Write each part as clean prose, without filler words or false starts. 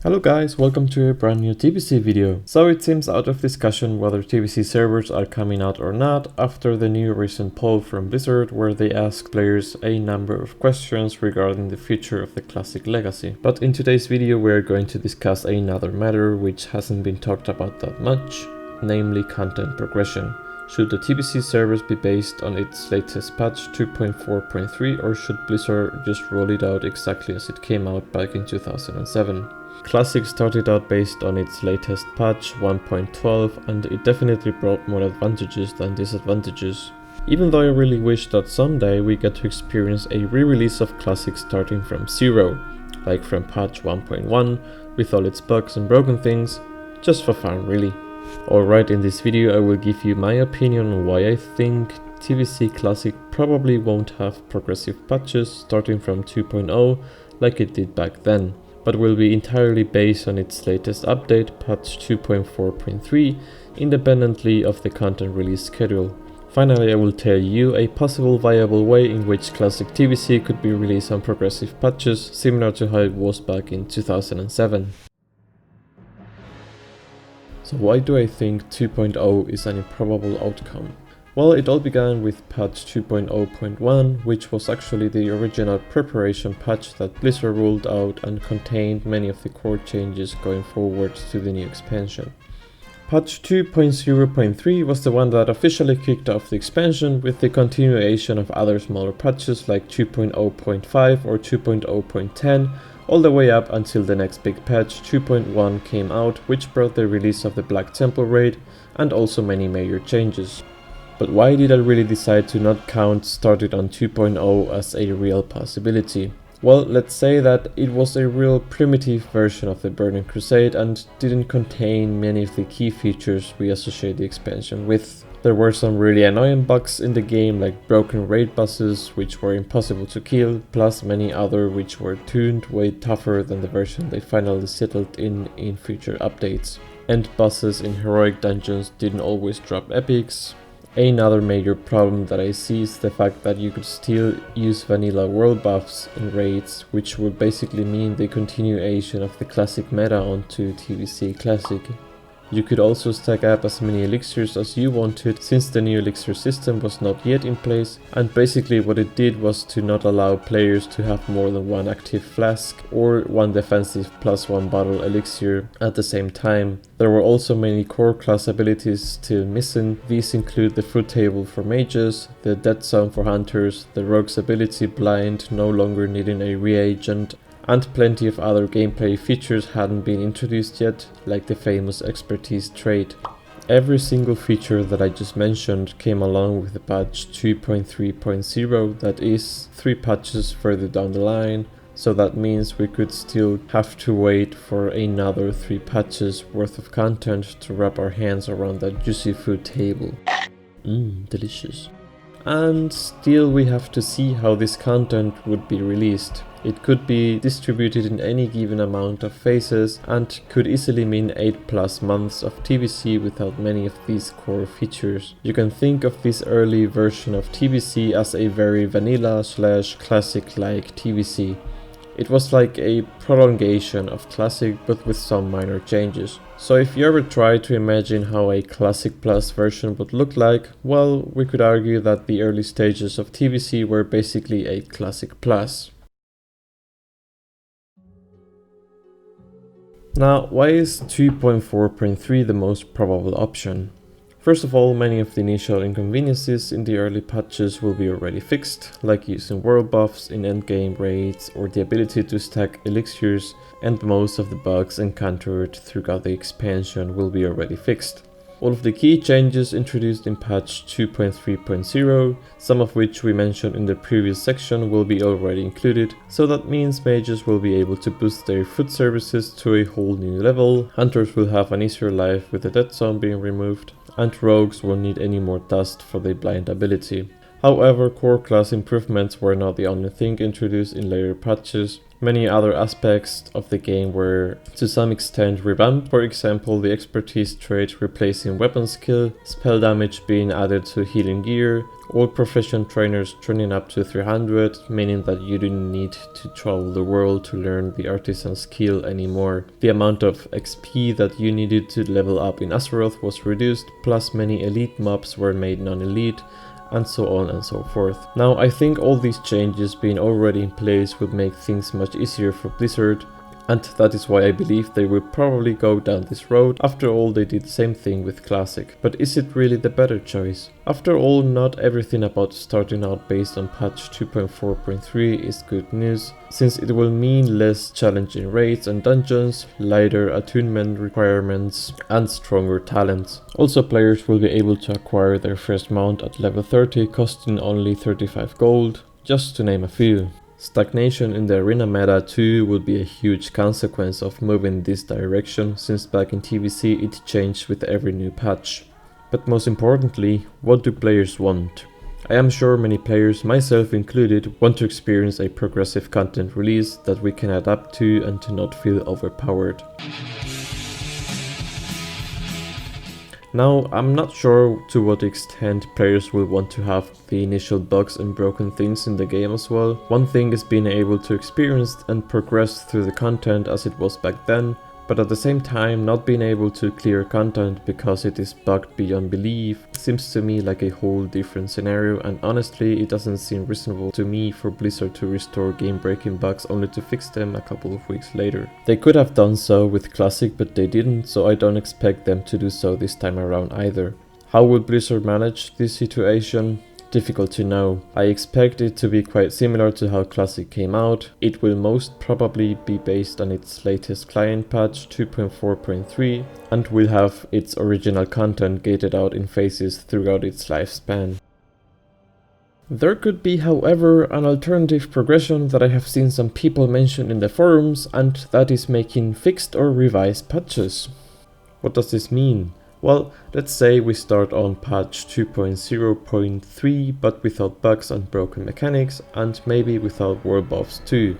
Hello guys, welcome to a brand new TBC video. So it seems out of discussion whether TBC servers are coming out or not after the new recent poll from Blizzard where they asked players a number of questions regarding the future of the Classic legacy. But in today's video we are going to discuss another matter which hasn't been talked about that much, namely content progression. Should the TBC servers be based on its latest patch 2.4.3 or should Blizzard just roll it out exactly as it came out back in 2007? Classic started out based on its latest patch 1.12 and it definitely brought more advantages than disadvantages. Even though I really wish that someday we get to experience a re-release of Classic starting from zero, like from patch 1.1 with all its bugs and broken things, just for fun really. Alright, in this video I will give you my opinion on why I think TBC Classic probably won't have progressive patches starting from 2.0 like it did back then, but will be entirely based on its latest update, patch 2.4.3, independently of the content release schedule. Finally, I will tell you a possible viable way in which Classic TBC could be released on progressive patches, similar to how it was back in 2007. So why do I think 2.0 is an improbable outcome? Well, it all began with patch 2.0.1, which was actually the original preparation patch that Blizzard rolled out and contained many of the core changes going forward to the new expansion. Patch 2.0.3 was the one that officially kicked off the expansion, with the continuation of other smaller patches like 2.0.5 or 2.0.10, all the way up until the next big patch 2.1 came out, which brought the release of the Black Temple raid and also many major changes. But why did I really decide to not count started on 2.0 as a real possibility? Well, let's say that it was a real primitive version of the Burning Crusade and didn't contain many of the key features we associate the expansion with. There were some really annoying bugs in the game, like broken raid bosses which were impossible to kill, plus many other which were tuned way tougher than the version they finally settled in future updates. End bosses in heroic dungeons didn't always drop epics. Another major problem that I see is the fact that you could still use vanilla world buffs in raids, which would basically mean the continuation of the Classic meta onto TBC Classic. You could also stack up as many elixirs as you wanted, since the new elixir system was not yet in place, and basically what it did was to not allow players to have more than one active flask or one defensive plus one bottle elixir at the same time. There were also many core class abilities still missing. These include the food table for mages, the dead zone for hunters, the rogue's ability blind no longer needing a reagent, and plenty of other gameplay features hadn't been introduced yet, like the famous expertise trait. Every single feature that I just mentioned came along with the patch 2.3.0, that is 3 patches further down the line, so that means we could still have to wait for another 3 patches worth of content to wrap our hands around that juicy food table. Delicious. And still we have to see how this content would be released. It could be distributed in any given amount of phases and could easily mean 8+ months of TBC without many of these core features. You can think of this early version of TBC as a very vanilla / classic like TBC. It was like a prolongation of Classic but with some minor changes. So if you ever try to imagine how a Classic Plus version would look like, well, we could argue that the early stages of TBC were basically a Classic Plus. Now, why is 2.4.3 the most probable option? First of all, many of the initial inconveniences in the early patches will be already fixed, like using world buffs in endgame raids or the ability to stack elixirs, and most of the bugs encountered throughout the expansion will be already fixed. All of the key changes introduced in patch 2.3.0, some of which we mentioned in the previous section, will be already included, so that means mages will be able to boost their food services to a whole new level, hunters will have an easier life with the dead zone being removed, and rogues won't need any more dust for their blind ability. However, core class improvements were not the only thing introduced in later patches. Many other aspects of the game were to some extent revamped, for example the expertise trait replacing weapon skill, spell damage being added to healing gear, all profession trainers turning up to 300, meaning that you didn't need to travel the world to learn the artisan skill anymore. The amount of XP that you needed to level up in Azeroth was reduced, plus many elite mobs were made non-elite, and so on and so forth. Now I think all these changes being already in place would make things much easier for Blizzard, and that is why I believe they will probably go down this road. After all, they did the same thing with Classic. But is it really the better choice? After all, not everything about starting out based on patch 2.4.3 is good news, since it will mean less challenging raids and dungeons, lighter attunement requirements, and stronger talents. Also, players will be able to acquire their first mount at level 30, costing only 35 gold, just to name a few. Stagnation in the arena meta too would be a huge consequence of moving this direction, since back in TBC it changed with every new patch. But most importantly, what do players want? I am sure many players, myself included, want to experience a progressive content release that we can adapt to and to not feel overpowered. Now, I'm not sure to what extent players will want to have the initial bugs and broken things in the game as well. One thing is being able to experience and progress through the content as it was back then, but at the same time not being able to clear content because it is bugged beyond belief seems to me like a whole different scenario, and honestly it doesn't seem reasonable to me for Blizzard to restore game-breaking bugs only to fix them a couple of weeks later. They could have done so with Classic, but they didn't, so I don't expect them to do so this time around either. How will Blizzard manage this situation? Difficult to know. I expect it to be quite similar to how Classic came out. It will most probably be based on its latest client patch 2.4.3 and will have its original content gated out in phases throughout its lifespan. There could be, however, an alternative progression that I have seen some people mention in the forums, and that is making fixed or revised patches. What does this mean? Well, let's say we start on patch 2.0.3 but without bugs and broken mechanics, and maybe without world buffs too.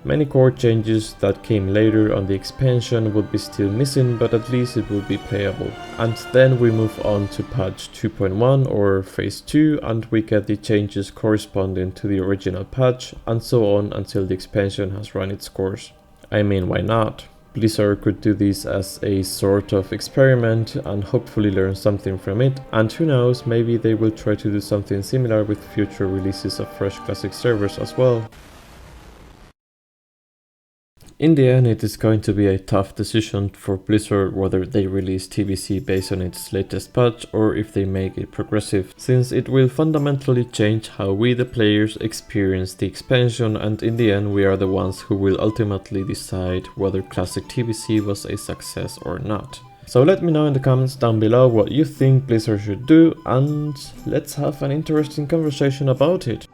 Many core changes that came later on the expansion would be still missing, but at least it would be playable. And then we move on to patch 2.1 or phase 2, and we get the changes corresponding to the original patch, and so on until the expansion has run its course. I mean, why not? Blizzard could do this as a sort of experiment and hopefully learn something from it, and who knows, maybe they will try to do something similar with future releases of fresh Classic servers as well. In the end, it is going to be a tough decision for Blizzard whether they release TBC based on its latest patch or if they make it progressive, since it will fundamentally change how we the players experience the expansion, and in the end we are the ones who will ultimately decide whether Classic TBC was a success or not. So let me know in the comments down below what you think Blizzard should do, and let's have an interesting conversation about it.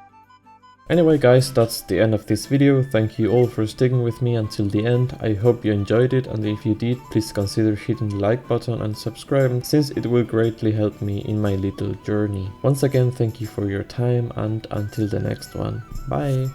Anyway guys, that's the end of this video. Thank you all for sticking with me until the end. I hope you enjoyed it, and if you did, please consider hitting the like button and subscribing, since it will greatly help me in my little journey. Once again, thank you for your time, and until the next one. Bye!